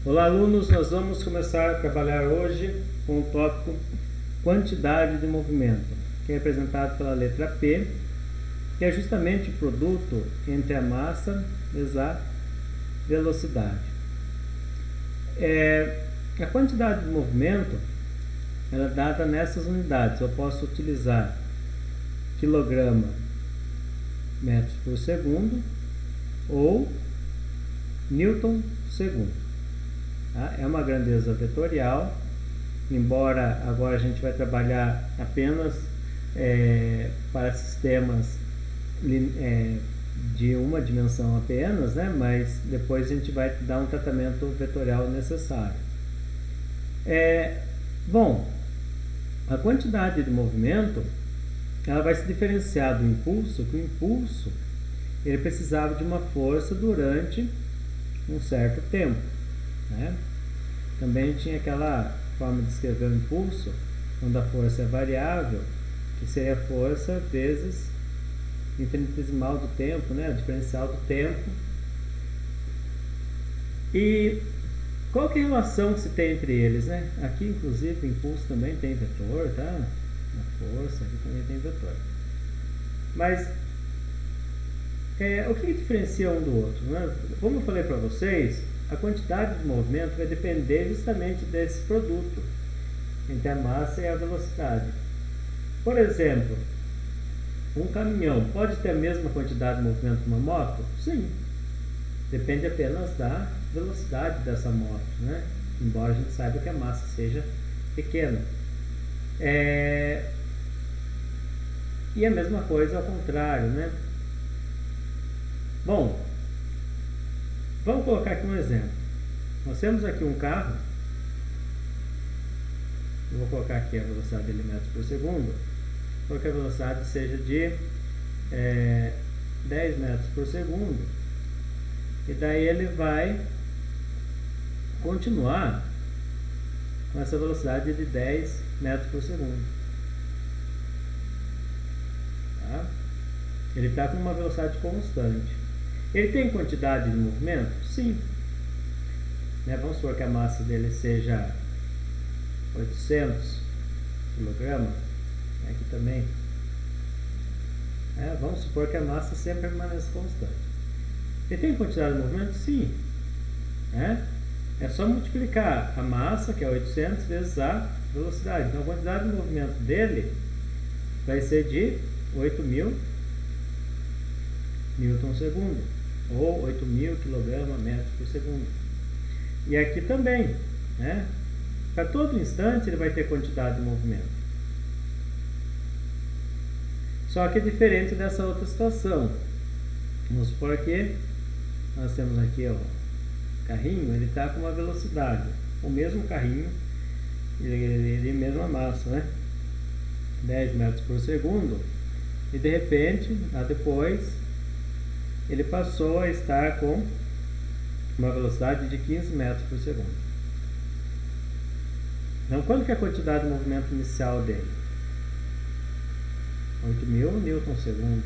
Olá, alunos, nós vamos começar a trabalhar hoje com o tópico quantidade de movimento, que é representado pela letra P, que é justamente o produto entre a massa vezes a velocidade. A quantidade de movimento ela é dada nessas unidades. Eu posso utilizar quilograma metros por segundo ou newton segundo. Tá? É uma grandeza vetorial, embora agora a gente vai trabalhar apenas para sistemas de uma dimensão apenas, né? Mas depois a gente vai dar um tratamento vetorial necessário. Bom, a quantidade de movimento ela vai se diferenciar do impulso, que o impulso ele precisava de uma força durante um certo tempo, né? Também tinha aquela forma de escrever o impulso, quando a força é variável, que seria a força vezes infinitesimal do tempo, né? A diferencial do tempo. E qual que é a relação que se tem entre eles, né? Aqui, inclusive, o impulso também tem vetor, tá? A força aqui também tem vetor. Mas o que diferencia um do outro, né? Como eu falei para vocês, a quantidade de movimento vai depender justamente desse produto entre a massa e a velocidade. Por exemplo, um caminhão pode ter a mesma quantidade de movimento que uma moto? Sim. Depende apenas da velocidade dessa moto, né? Embora a gente saiba que a massa seja pequena. E a mesma coisa ao contrário, né? Bom, vamos colocar aqui um exemplo. Nós temos aqui um carro. Eu vou colocar aqui a velocidade dele em metros por segundo. Vou que a velocidade seja de 10 metros por segundo. E daí ele vai continuar com essa velocidade de 10 metros por segundo. Tá? Ele está com uma velocidade constante. Ele tem quantidade de movimento? Sim. Né? Vamos supor que a massa dele seja 800 kg. Aqui também. Vamos supor que a massa sempre permaneça constante. Ele tem quantidade de movimento? Sim. É só multiplicar a massa, que é 800, vezes a velocidade. Então a quantidade de movimento dele vai ser de 8.000 newton segundo, ou 8.000 kg metros por segundo. E aqui também, né? Para todo instante ele vai ter quantidade de movimento. Só que é diferente dessa outra situação. Vamos supor que nós temos aqui o carrinho, ele está com uma velocidade, o mesmo carrinho, ele mesma massa, né? 10 metros por segundo, e de repente, depois, ele passou a estar com uma velocidade de 15 metros por segundo. Então, quanto que é a quantidade de movimento inicial dele? 8.000 newton segundo.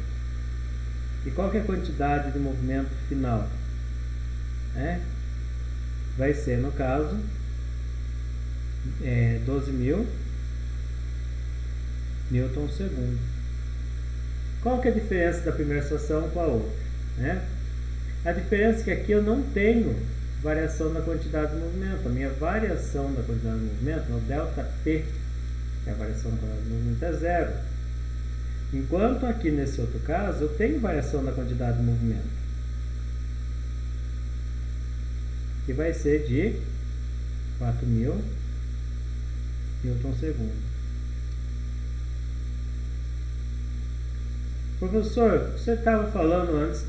E qual que é a quantidade de movimento final? Vai ser, no caso, 12.000 newton segundo. Qual que é a diferença da primeira situação com a outra? A diferença é que aqui eu não tenho variação da quantidade de movimento. A minha variação da quantidade de movimento, o ΔP, que é a variação da quantidade de movimento, é zero. Enquanto aqui nesse outro caso, eu tenho variação da quantidade de movimento, que vai ser de 4.000 newton segundo. Professor, você estava falando antes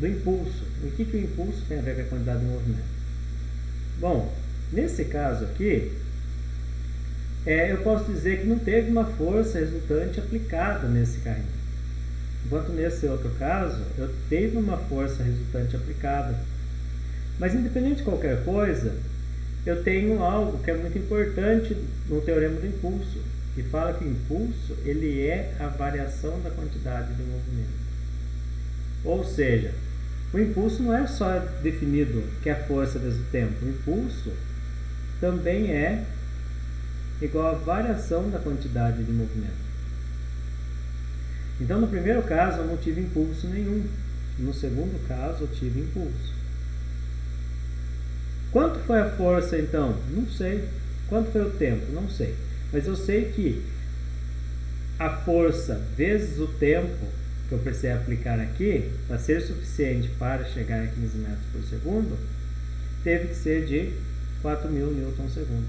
do impulso. O que o impulso tem a ver com a quantidade de movimento? Bom, nesse caso aqui, eu posso dizer que não teve uma força resultante aplicada nesse carrinho. Enquanto nesse outro caso, eu teve uma força resultante aplicada. Mas independente de qualquer coisa, eu tenho algo que é muito importante no teorema do impulso, que fala que o impulso ele é a variação da quantidade de movimento. Ou seja, O impulso não é só definido que é a força vezes o tempo. O impulso também é igual à variação da quantidade de movimento. Então, no primeiro caso, eu não tive impulso nenhum. No segundo caso, eu tive impulso. Quanto foi a força, então? Não sei. Quanto foi o tempo? Não sei. Mas eu sei que a força vezes o tempo que eu precisei aplicar aqui, para ser suficiente para chegar a 15 metros por segundo, teve que ser de 4.000 newton-segundo.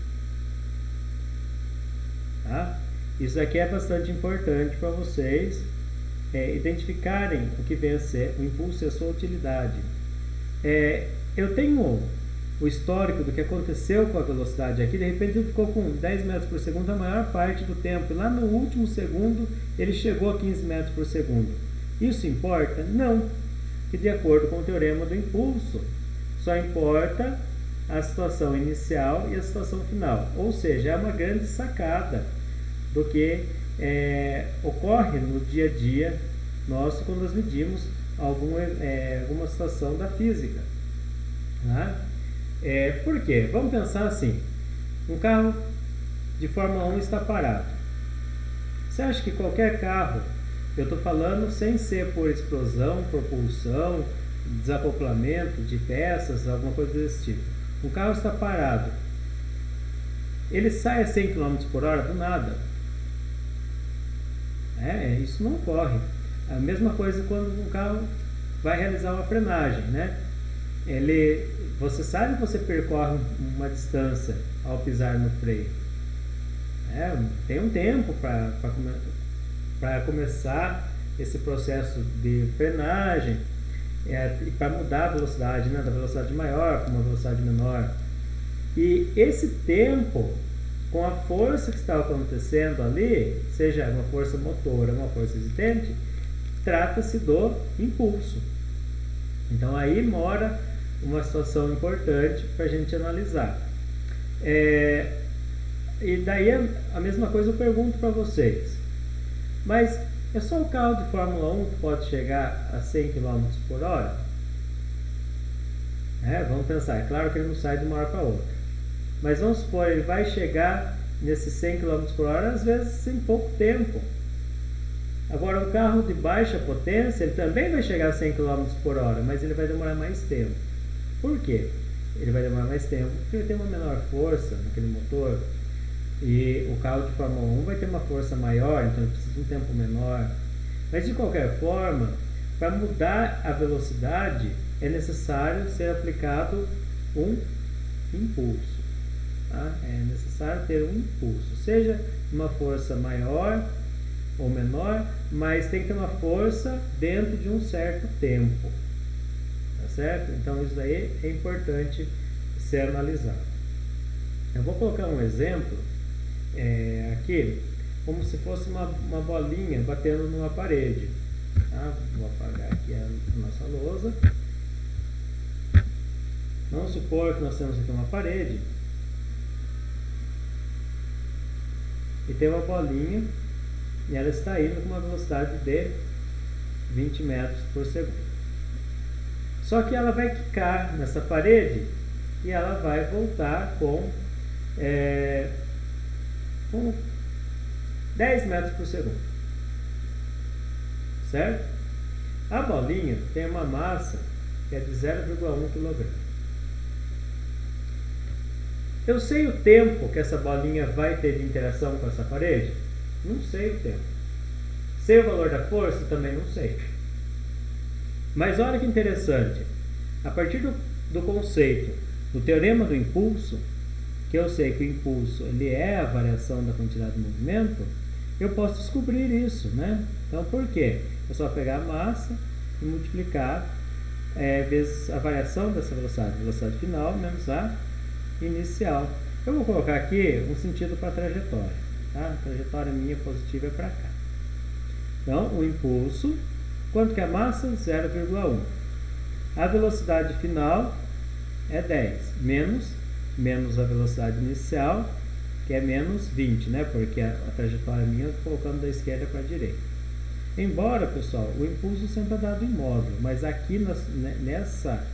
Tá? Isso aqui é bastante importante para vocês identificarem o que vem a ser o impulso e a sua utilidade. Eu tenho o histórico do que aconteceu com a velocidade aqui. De repente ele ficou com 10 metros por segundo a maior parte do tempo, e lá no último segundo ele chegou a 15 metros por segundo. Isso importa? Não, porque de acordo com o teorema do impulso, só importa a situação inicial e a situação final, ou seja, é uma grande sacada do que ocorre no dia a dia nosso quando nós medimos alguma situação da física. Tá? Por quê? Vamos pensar assim, um carro de Fórmula 1 está parado. Você acha que qualquer carro, eu estou falando sem ser por explosão, propulsão, desacoplamento de peças, alguma coisa desse tipo, um carro está parado, ele sai a 100 km por hora do nada? Isso não ocorre. A mesma coisa quando um carro vai realizar uma frenagem, né? Você sabe que você percorre uma distância ao pisar no freio. Tem um tempo para começar esse processo de frenagem e para mudar a velocidade, né, da velocidade maior para uma velocidade menor. E esse tempo, com a força que está acontecendo ali, seja uma força motora, uma força existente, trata-se do impulso. Então aí mora uma situação importante para a gente analisar. E daí a mesma coisa eu pergunto para vocês, mas é só o carro de Fórmula 1 que pode chegar a 100 km por hora? Vamos pensar, é claro que ele não sai de uma hora para outra, mas vamos supor, ele vai chegar nesses 100 km por hora às vezes em pouco tempo. Agora, um carro de baixa potência, ele também vai chegar a 100 km por hora, mas ele vai demorar mais tempo. Por quê? Ele vai demorar mais tempo porque ele tem uma menor força naquele motor, e o carro de Fórmula 1 vai ter uma força maior, então ele precisa de um tempo menor. Mas de qualquer forma, para mudar a velocidade é necessário ser aplicado um impulso. Tá? É necessário ter um impulso, seja uma força maior ou menor, mas tem que ter uma força dentro de um certo tempo. Tá certo? Então isso daí é importante ser analisado. Eu vou colocar um exemplo aqui, como se fosse uma bolinha batendo numa parede. Tá? Vou apagar aqui a nossa lousa. Vamos supor que nós temos aqui uma parede e tem uma bolinha e ela está indo com uma velocidade de 20 metros por segundo. Só que ela vai quicar nessa parede e ela vai voltar com 10 metros por segundo. Certo? A bolinha tem uma massa que é de 0,1 kg. Eu sei o tempo que essa bolinha vai ter de interação com essa parede? Não sei o tempo. Sei o valor da força? Também não sei. Mas olha que interessante. A partir do conceito do teorema do impulso, que eu sei que o impulso ele é a variação da quantidade de movimento, eu posso descobrir isso, né? Então, por quê? É só pegar a massa e multiplicar vezes a variação dessa velocidade final menos a inicial. Eu vou colocar aqui um sentido para a trajetória. Tá? A trajetória minha positiva é para cá. Então, o impulso, quanto que é a massa? 0,1. A velocidade final é 10, menos a velocidade inicial, que é menos 20, né? Porque a trajetória minha eu estou colocando da esquerda para a direita. Embora, pessoal, o impulso sempre é dado em módulo, mas aqui nessa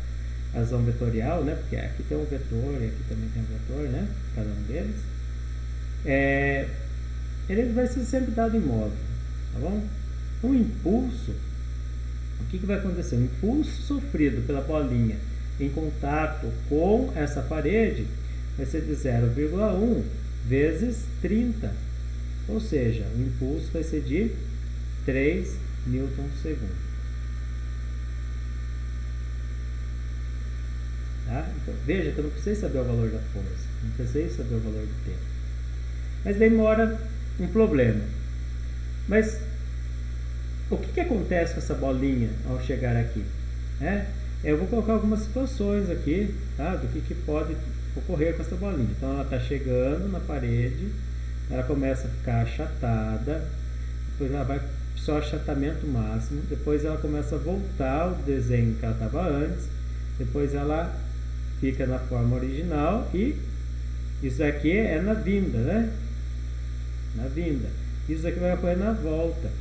razão vetorial, né, porque aqui tem um vetor e aqui também tem um vetor, né, cada um deles, ele vai ser sempre dado em módulo, tá bom? O impulso, o que vai acontecer? O impulso sofrido pela bolinha em contato com essa parede vai ser de 0,1 vezes 30, ou seja, o impulso vai ser de 3 newtons/segundo. Tá? Então, veja que eu não precisei saber o valor da força, não precisei saber o valor do tempo. Mas demora um problema. Mas o que acontece com essa bolinha ao chegar aqui? Eu vou colocar algumas situações aqui, tá? Do que pode ocorrer com essa bolinha. Então ela está chegando na parede, ela começa a ficar achatada, depois ela vai só achatamento máximo, depois ela começa a voltar ao desenho que ela estava antes, depois ela fica na forma original e isso aqui é na vinda, né? Na vinda. Isso aqui vai ocorrer na volta,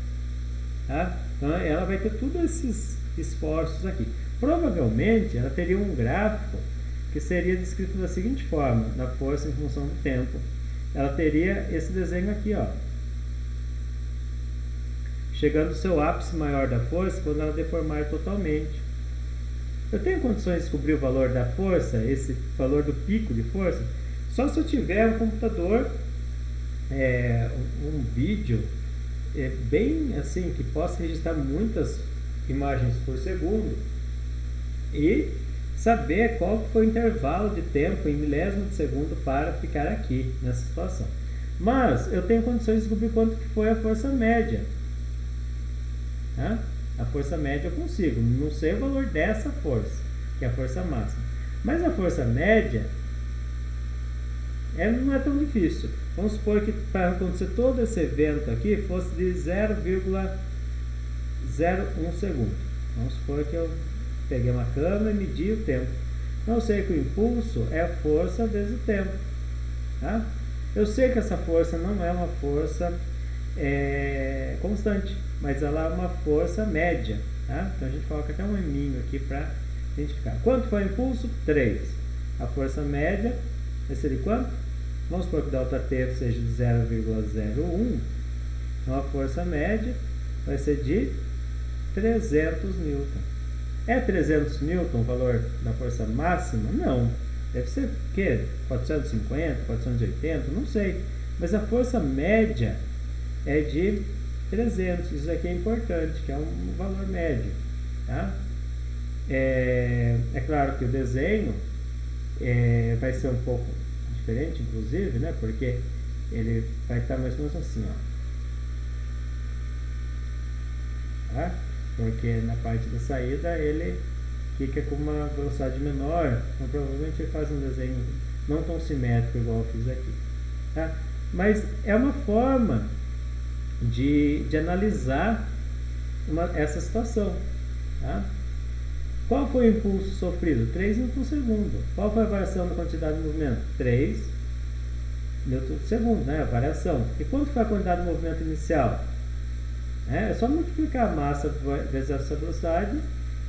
tá? Então ela vai ter todos esses esforços aqui. Provavelmente ela teria um gráfico que seria descrito da seguinte forma, da força em função do tempo. Ela teria esse desenho aqui, ó, chegando ao seu ápice maior da força quando ela deformar totalmente. Eu tenho condições de descobrir o valor da força, esse valor do pico de força, só se eu tiver um computador, um vídeo bem assim, que possa registrar muitas imagens por segundo e saber qual foi o intervalo de tempo em milésimo de segundo para ficar aqui nessa situação. Mas eu tenho condições de descobrir quanto que foi a força média. Tá? A força média eu consigo, não sei o valor dessa força, que é a força máxima. Mas a força média não é tão difícil. Vamos supor que para acontecer todo esse evento aqui fosse de 0,01 segundo. Vamos supor que eu peguei uma câmera e medi o tempo. Então eu sei que o impulso é a força vezes o tempo. Tá? Eu sei que essa força não é uma força constante, mas ela é uma força média. Tá? Então a gente coloca até um eminho aqui para identificar. Quanto foi o impulso? 3. A força média vai ser de quanto? Vamos supor que o ΔT seja de 0,01. Então a força média vai ser de 300 newton. É 300 newton o valor da força máxima? Não. Deve ser o quê? 450, 480? Não sei. Mas a força média é de 300. Isso aqui é importante, que é um valor médio. Tá? É claro que o desenho vai ser um pouco diferente, inclusive, né? Porque ele vai estar mais ou menos assim, ó. Tá? Porque na parte da saída ele fica com uma velocidade menor, então provavelmente ele faz um desenho não tão simétrico igual eu fiz aqui. Tá? Mas é uma forma de analisar essa situação. Tá? Qual foi o impulso sofrido? 3 newton/segundo. Qual foi a variação da quantidade de movimento? 3 newton/segundo, né? A variação. E quanto foi a quantidade de movimento inicial? É só multiplicar a massa vezes essa velocidade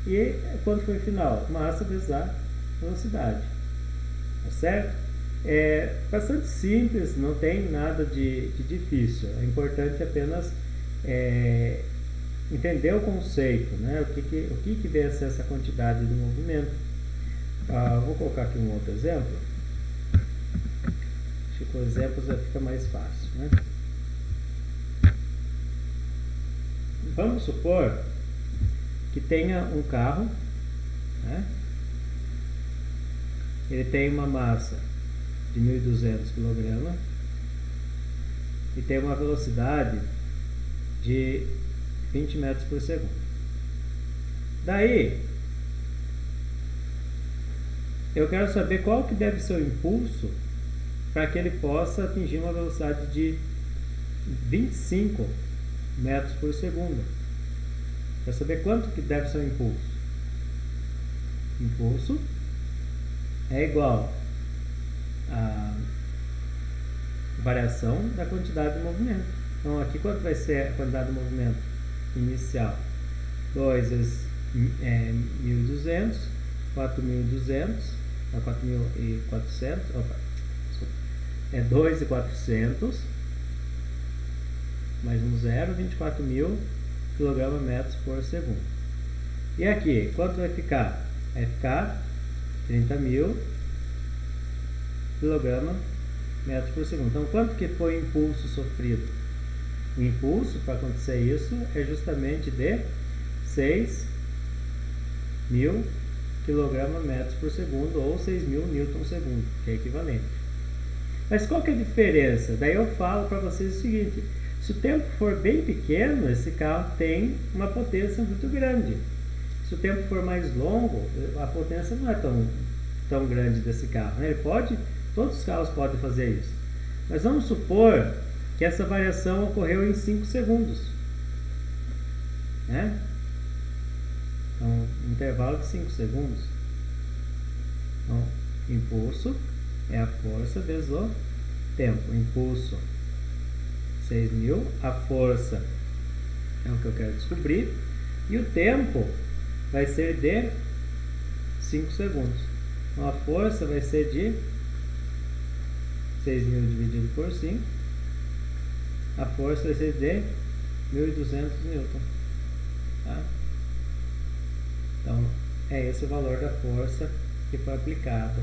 e quanto foi o final? Massa vezes a velocidade. Tá certo? É bastante simples, não tem nada de difícil. É importante apenas entender o conceito, né? O que vem a ser essa quantidade de movimento. Vou colocar aqui um outro exemplo. Acho que com exemplos já fica mais fácil, né? Vamos supor que tenha um carro, né? Ele tem uma massa de 1.200 kg e tem uma velocidade de 20 metros por segundo. Daí, eu quero saber qual que deve ser o impulso para que ele possa atingir uma velocidade de 25 metros por segundo. Quero saber quanto que deve ser o impulso. Impulso é igual a variação da quantidade de movimento. Então aqui quanto vai ser a quantidade de movimento? inicial. 2 vezes 1.200, 4.200, 4.400, opa, desculpa, é 2.400, mais um zero, 24.000 kg/metros por segundo. E aqui, quanto vai ficar? Vai ficar 30.000 kg/metros por segundo. Então, quanto que foi o impulso sofrido? O impulso, para acontecer isso, é justamente de 6.000 kg/metros por segundo, ou 6.000 Newton/segundo, que é equivalente. Mas qual que é a diferença? Daí eu falo para vocês o seguinte: se o tempo for bem pequeno, esse carro tem uma potência muito grande. Se o tempo for mais longo, a potência não é tão grande desse carro, né? Todos os carros podem fazer isso. Mas vamos supor que essa variação ocorreu em 5 segundos. Né? Então, um intervalo de 5 segundos. Então, impulso é a força vezes o tempo. O impulso, 6.000. A força é o que eu quero descobrir. E o tempo vai ser de 5 segundos. Então, a força vai ser de 6.000 dividido por 5. A força vai ser de 1.200 newton. Tá? Então, é esse o valor da força que foi aplicada,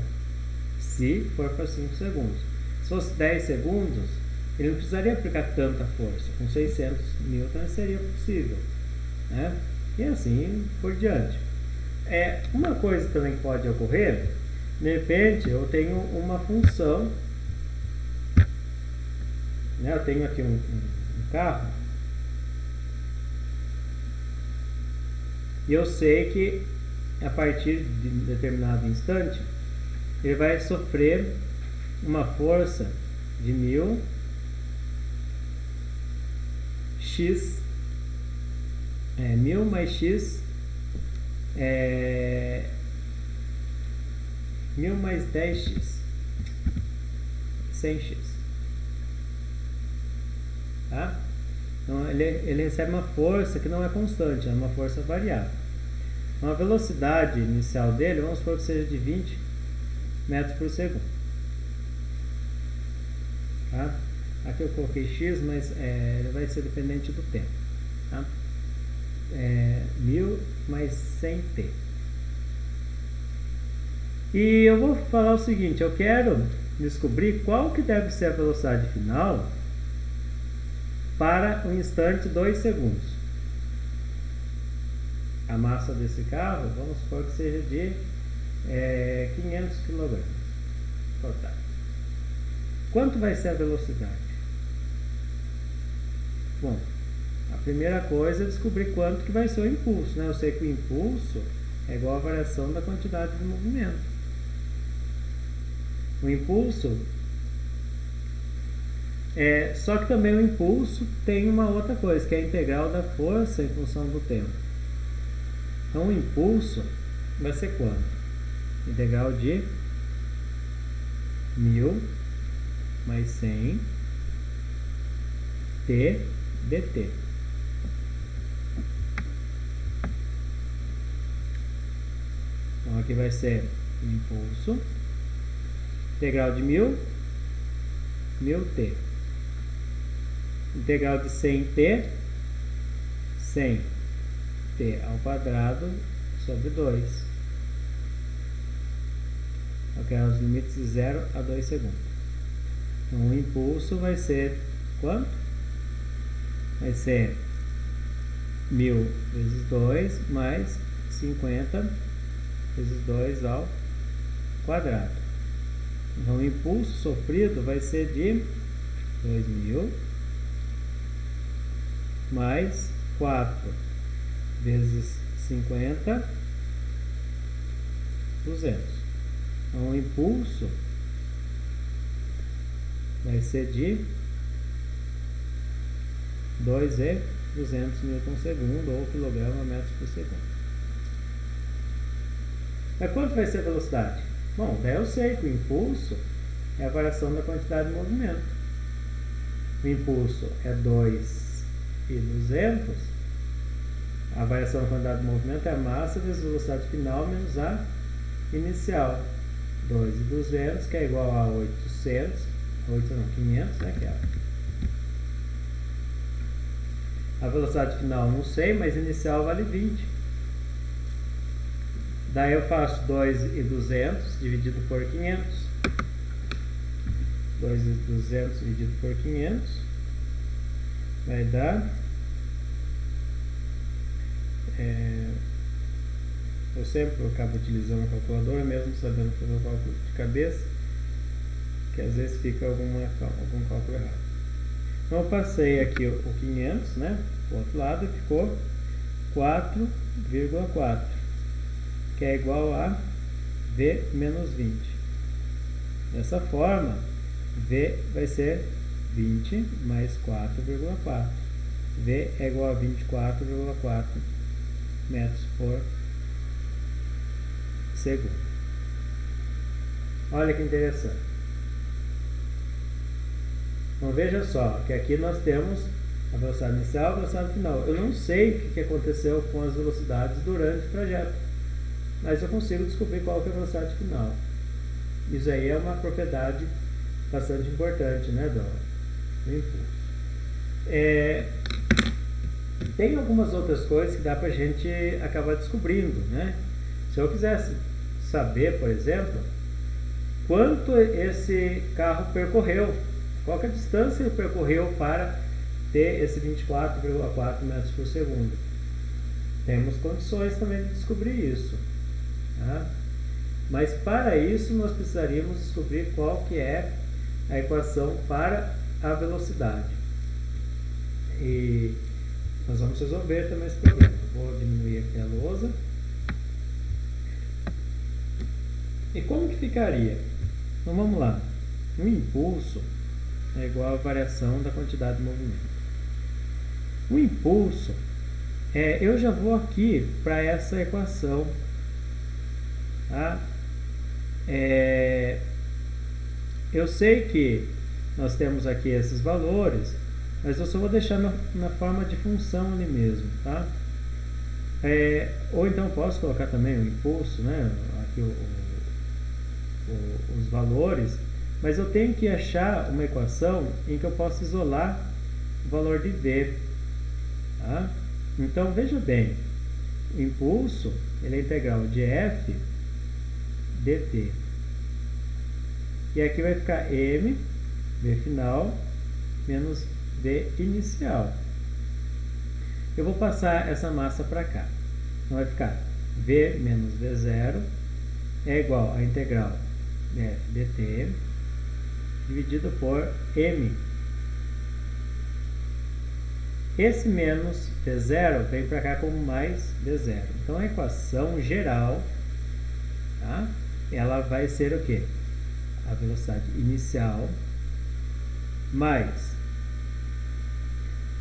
se for para 5 segundos. Se fosse 10 segundos, ele não precisaria aplicar tanta força. Com 600 newton seria possível, né? E assim por diante. Uma coisa também que pode ocorrer, de repente eu tenho uma função, né? Eu tenho aqui um carro, e eu sei que a partir de um determinado instante ele vai sofrer uma força de 1000 x 1000 mais x 1000 mais 10x 100x, tá? Então ele recebe uma força que não é constante, é uma força variável. Então, a velocidade inicial dele, vamos supor que seja de 20 metros por segundo, tá? Aqui eu coloquei x, mas ele vai ser dependente do tempo, tá? 1000 mais 100t. E eu vou falar o seguinte: eu quero descobrir qual que deve ser a velocidade final para o instante 2 segundos. A massa desse carro, vamos supor que seja de 500 kg total. Quanto vai ser a velocidade? Bom, a primeira coisa é descobrir quanto que vai ser o impulso, né? Eu sei que o impulso é igual à variação da quantidade de movimento. O impulso só que também o impulso tem uma outra coisa, que é a integral da força em função do tempo. Então o impulso vai ser quanto? Integral de 1000 mais 100 t dt. Então aqui vai ser o impulso, integral de 1000 t, integral de 100t, 100t ao quadrado sobre 2. Eu quero os limites de 0 a 2 segundos. Então o impulso vai ser quanto? Vai ser 1000 vezes 2 mais 50 vezes 2 ao quadrado. Então o impulso sofrido vai ser de 2000 mais 4 vezes 50, 200. Então o impulso vai ser de 2,200 Newton/segundo, ou kg/metro por segundo. Mas quanto vai ser a velocidade? Bom, daí eu sei que o impulso é a variação da quantidade de movimento. O impulso é 2.200 A variação da quantidade de movimento é a massa vezes a velocidade final menos a inicial. 2.200, que é igual a 500, né? Que é a velocidade final não sei, mas inicial vale 20. Daí eu faço 2.200 dividido por 500. 2.200 dividido por 500 vai dar... eu sempre acabo utilizando a calculadora, mesmo sabendo fazer o cálculo de cabeça, que às vezes fica algum cálculo errado. Então eu passei aqui o 500, né, para o outro lado, e ficou 4,4, que é igual a V menos 20. Dessa forma, V vai ser 20 mais 4,4. V é igual a 24,4 metros por segundo. Olha que interessante. Então veja só, que aqui nós temos a velocidade inicial e a velocidade final. Eu não sei o que aconteceu com as velocidades durante o trajeto, mas eu consigo descobrir qual que é a velocidade final. Isso aí é uma propriedade bastante importante, né, do impulso. Tem algumas outras coisas que dá pra gente acabar descobrindo, né? Se eu quisesse saber, por exemplo, quanto esse carro percorreu, qual que é a distância ele percorreu para ter esse 24,4 metros por segundo. Temos condições também de descobrir isso, tá? Mas para isso nós precisaríamos descobrir qual que é a equação para a velocidade. E nós vamos resolver também esse problema. Vou diminuir aqui a lousa. E como que ficaria? Então vamos lá. Um impulso é igual à variação da quantidade de movimento. O impulso, eu já vou aqui para essa equação. Tá? Eu sei que nós temos aqui esses valores, mas eu só vou deixar na forma de função ali mesmo, tá? Ou então posso colocar também o impulso, né? Aqui os valores, mas eu tenho que achar uma equação em que eu possa isolar o valor de V, tá? Então veja bem, o impulso ele é integral de F dt, e aqui vai ficar M, V final, menos V inicial. Eu vou passar essa massa para cá. Então vai ficar V menos V0 é igual a integral de F dt dividido por M. Esse menos V0 vem para cá como mais V0. Então a equação geral, tá? Ela vai ser o quê? A velocidade inicial mais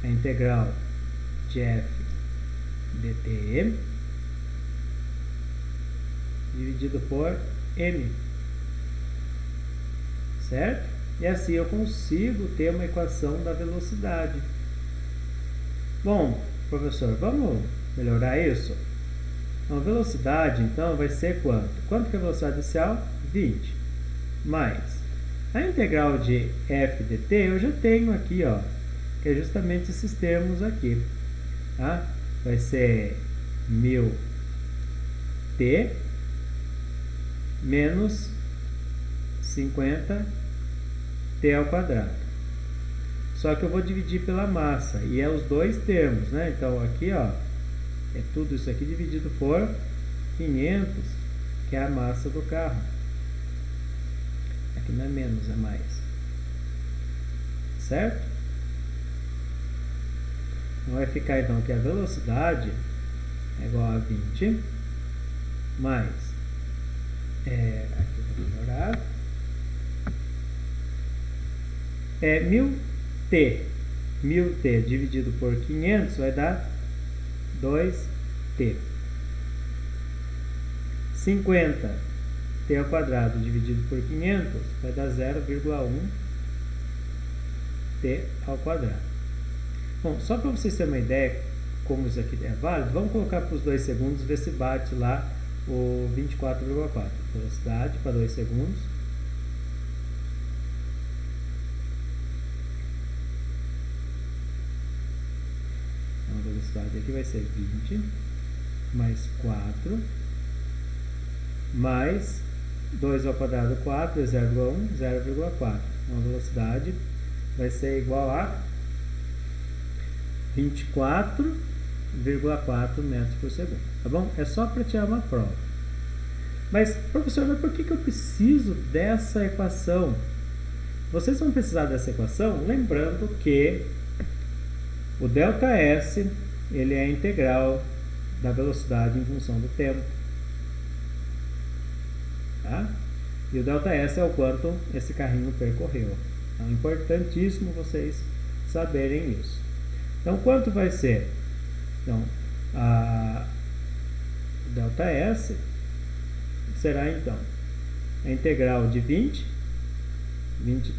a integral de F dt dividido por M, certo? E assim eu consigo ter uma equação da velocidade. Bom, professor, vamos melhorar isso? Então, a velocidade, então, vai ser quanto? Quanto que é a velocidade inicial? 20. Mais a integral de f dt eu já tenho aqui, ó, que é justamente esses termos aqui, tá? Vai ser 1000t menos 50t ao quadrado. Só que eu vou dividir pela massa, e é os dois termos, né? Então aqui, ó, é tudo isso aqui dividido por 500, que é a massa do carro. Aqui não é menos, é mais. Certo? Então vai ficar então que a velocidade é igual a 20 mais, aqui eu vou melhorar, 1000t dividido por 500 vai dar 2t. 50t ao quadrado dividido por 500 vai dar 0,1t ao quadrado. Bom, só para vocês terem uma ideia como isso aqui é válido, vamos colocar para os 2 segundos, ver se bate lá o 24,4. Velocidade para 2 segundos. Então, a velocidade aqui vai ser 20 mais 4 mais 2 ao quadrado 4 é 0,1, 0,4. Então a velocidade vai ser igual a 24,4 metros por segundo, tá bom? É só para tirar uma prova. Mas, professor, mas por que eu preciso dessa equação? Vocês vão precisar dessa equação lembrando que o ΔS ele é a integral da velocidade em função do tempo. Tá? E o ΔS é o quanto esse carrinho percorreu. Então é importantíssimo vocês saberem isso. Então quanto vai ser? Então a ΔS será então a integral de 20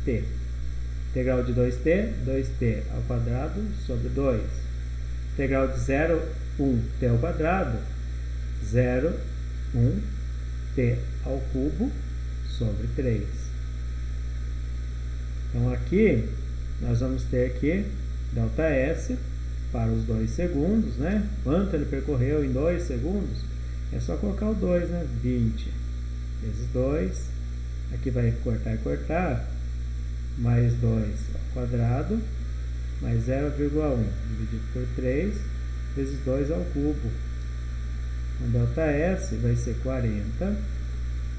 t. Integral de 2t, 2t ao quadrado sobre 2. Integral de 0, 1t ao quadrado, 0, 1t ao cubo sobre 3. Então aqui nós vamos ter aqui ΔS para os 2 segundos, né? Quanto ele percorreu em 2 segundos? É só colocar o 2, né? 20 vezes 2. Aqui vai cortar e cortar. Mais 2 ao quadrado. Mais 0,1 dividido por 3 vezes 2 ao cubo. Então, ΔS vai ser 40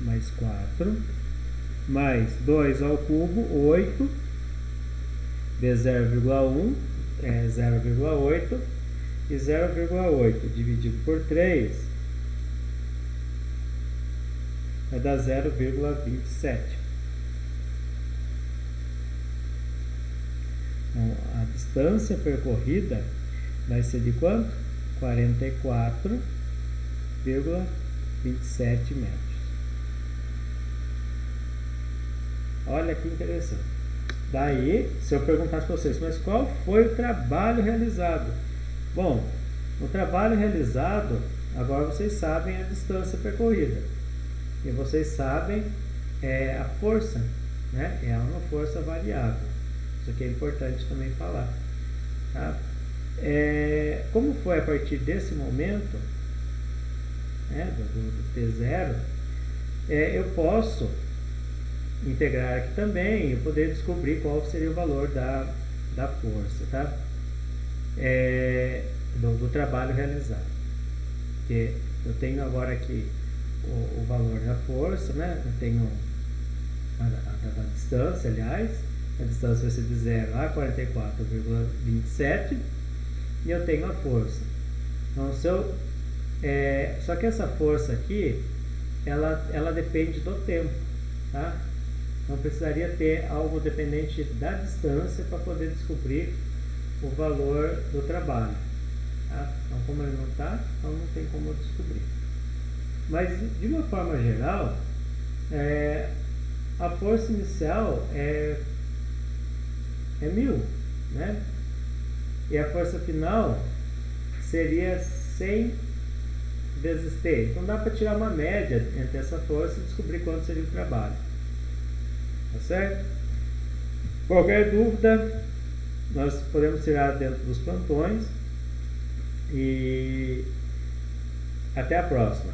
mais 4 mais 2 ao cubo, 8 vezes 0,1 é 0,8 e 0,8 dividido por 3 vai dar 0,27. Então, a distância percorrida vai ser de quanto? 44,27 metros. Olha que interessante. Daí, se eu perguntasse para vocês, mas qual foi o trabalho realizado? Bom, o trabalho realizado, agora vocês sabem a distância percorrida. E vocês sabem a força, né? É uma força variável. Isso aqui é importante também falar. Tá? Como foi a partir desse momento, né, do T0, eu posso integrar aqui também e poder descobrir qual seria o valor da força, tá? Do trabalho realizado. Porque eu tenho agora aqui o valor da força, né? Eu tenho a distância, aliás, a distância vai ser de 0 a 44,27 e eu tenho a força. Então, só que essa força aqui, ela depende do tempo, tá? Então, precisaria ter algo dependente da distância para poder descobrir o valor do trabalho. Tá? Então, como ele não está, então não tem como eu descobrir. Mas, de uma forma geral, a força inicial é 1000, né? E a força final seria 100 vezes T. Então dá para tirar uma média entre essa força e descobrir quanto seria o trabalho. Tá certo? Qualquer dúvida, nós podemos tirar dentro dos plantões. E até a próxima.